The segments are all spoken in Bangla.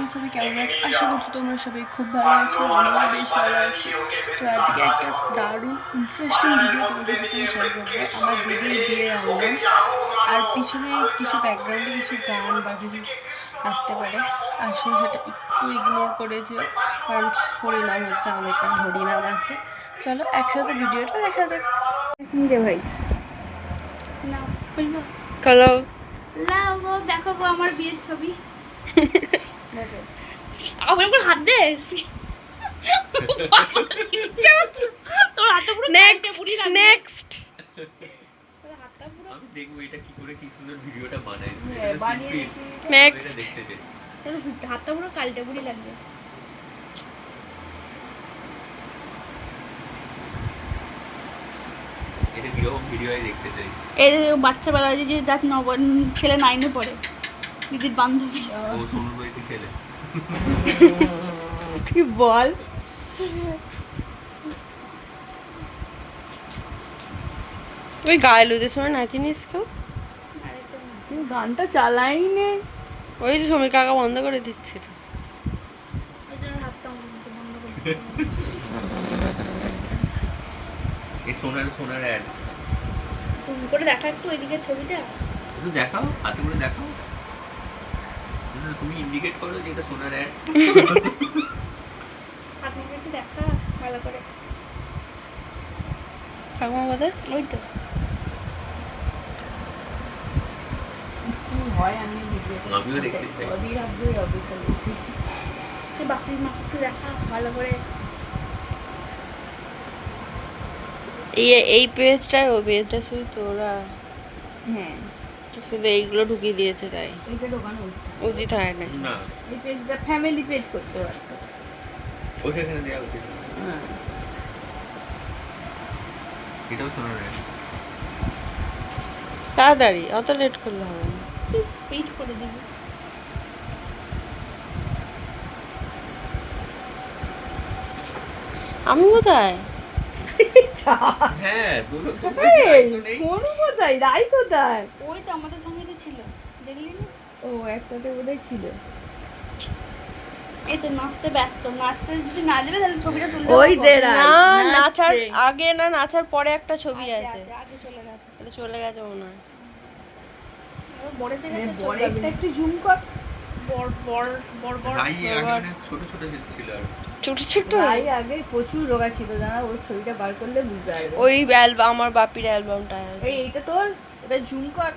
তোমরা সবাই কেমন আছো? আশা করছি তোমরা সবাই খুব ভালো আছো, আমিও বেশ ভালো আছি। তো আজকে একটা দারুণ ইন্টারেস্টিং ভিডিও তোমাদের সাথে আমি শেয়ার করবো। আমার দিদির বিয়ের অ্যালবাম, আর পিছনে কিছু ব্যাকগ্রাউন্ডে কিছু গান বা কিছু আসতে পারে, আসলে সেটা একটু ইগনোর করে যেও, কারণ হরিনাম হচ্ছে, আমাদের এখানে হরিনাম আছে। চলো একসাথে ভিডিওটা দেখা যাক। রে ভাই না বলবো হ্যালো, না গো, দেখো গো আমার বিয়ের ছবি। আমার উপর হাত দে। তোর হাতটা পুরো কালকে পুরি লাগবে। নেক্সট তোর হাতটা পুরো আমি দেখবো এটা কি করে কি সুন্দর ভিডিওটা বানাইছে। বানিয়ে নেক্সট দেখতে চাই। তোর হাতটা পুরো কালটা পুরি লাগবে। এটা কিরকম ভিডিও দেখতে চাই। এই যে বাচ্চা বেলা যে যার ছেলে 9-এ পড়ে, দিদির বান্ধবী। ও সোনুর বয়সী ছেলে। কি বল, তুই গায়েলুদের সময় নাচিনিস কেউ? গানটা চালাই নে, ওই তো সমীর কাকা বন্ধ করে দিচ্ছিল। এই জন্য হাতটা বন্ধ করে এই সোনার অ্যাড জুম করে দেখা একটু ওইদিকে ছবিটা। একটু দেখাও, হাতে করে দেখাও। না, তুমি ইন্ডিকেট করো যে এটা সোনার অ্যাড। আপনি একটু দেখা ভালো করে। ঠাকুমা বাদে ওই তো আমিও দেখতে চাই। বাপির মা একটু দেখা ভালো করে। এই পেজটায়, ও পেজটা শুধু তোরা, হ্যাঁ, শুধু এইগুলো ঢুকিয়ে দিয়েছে, তাই এইটা ঢোকানো উচিত হয় না। না, এই পেজটা ফ্যামিলি পেজ করতে পারতো। ওটা এখানে দেওয়া উচিত। হ্যাঁ, এটাও সোনার অ্যাড। তাড়াতাড়ি, অত লেট করলে হবে না। স্পিড করে দিবি। আমি কোথায়? হ্যাঁ, দুটো তো সোনু কোথায়, রাই কোথায়? ওই তো আমাদের সঙ্গে তো ছিল, দেখলি না? ও একসাথে বোধহয় ছিল। এই তো নাচতে ব্যস্ত, নাচতে যদি না যাবে তাহলে ছবিটা তুললে ওই হবে। দে না, নাচছে। নাচার আগে না নাচার পরে একটা ছবি আছে, আগে চলে গেছে। এটা চলে গেছে মনে হয়। আরো বড় এসে গেছে, চলে বড় একটা যাবে। একটু জুম কর। বড় বড় বড় বড় রাই আগে অনেক ছোট ছোট ছিল আর ছোট ছোট রাই আগে প্রচুর রোগা ছিল, জানা, ওর ছবিটা বার করলে বুঝতে পারবে। ওই অ্যালবাম, আমার বাপির অ্যালবামটা আছে। এইটা তোর, এটা জুম কর।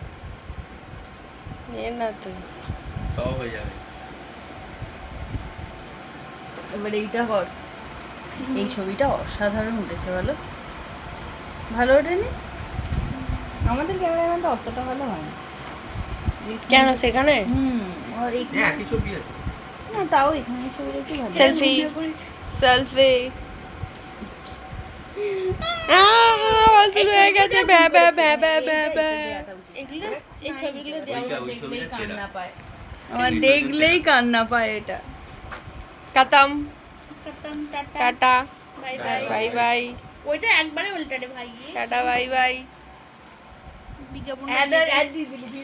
এ না তুই সব হয়ে যাবে। এবার এইটা কর। এই ছবিটা অসাধারণ উঠেছে, বলো? ভালো ওঠেনি? আমাদের ক্যামেরাম্যানটা অতটা ভালো হয় না। কেন সেখানে আর এইখানে একই ছবি আছে। না, তাও এখানে ছবিটা একটু ভালো। সেলফি ভিডিও করেছে। সেলফি শুরু হয়ে গেছে, ব্যা ব্যা ব্যা ব্যা ব্যা ব্যা। এগুলো এই ছবিগুলো দেওয়া ওই ছবিটা সেরা। কান্না পায়, আমার দেখলেই কান্না পায় এটা। কাতাম, করতাম। Tata tata, bye bye. Bye bye, ওইটা একবারে উল্টাটে ভাই। Tata bye bye. বিজ্ঞাপন অ্যাড দিয়ে দিলি।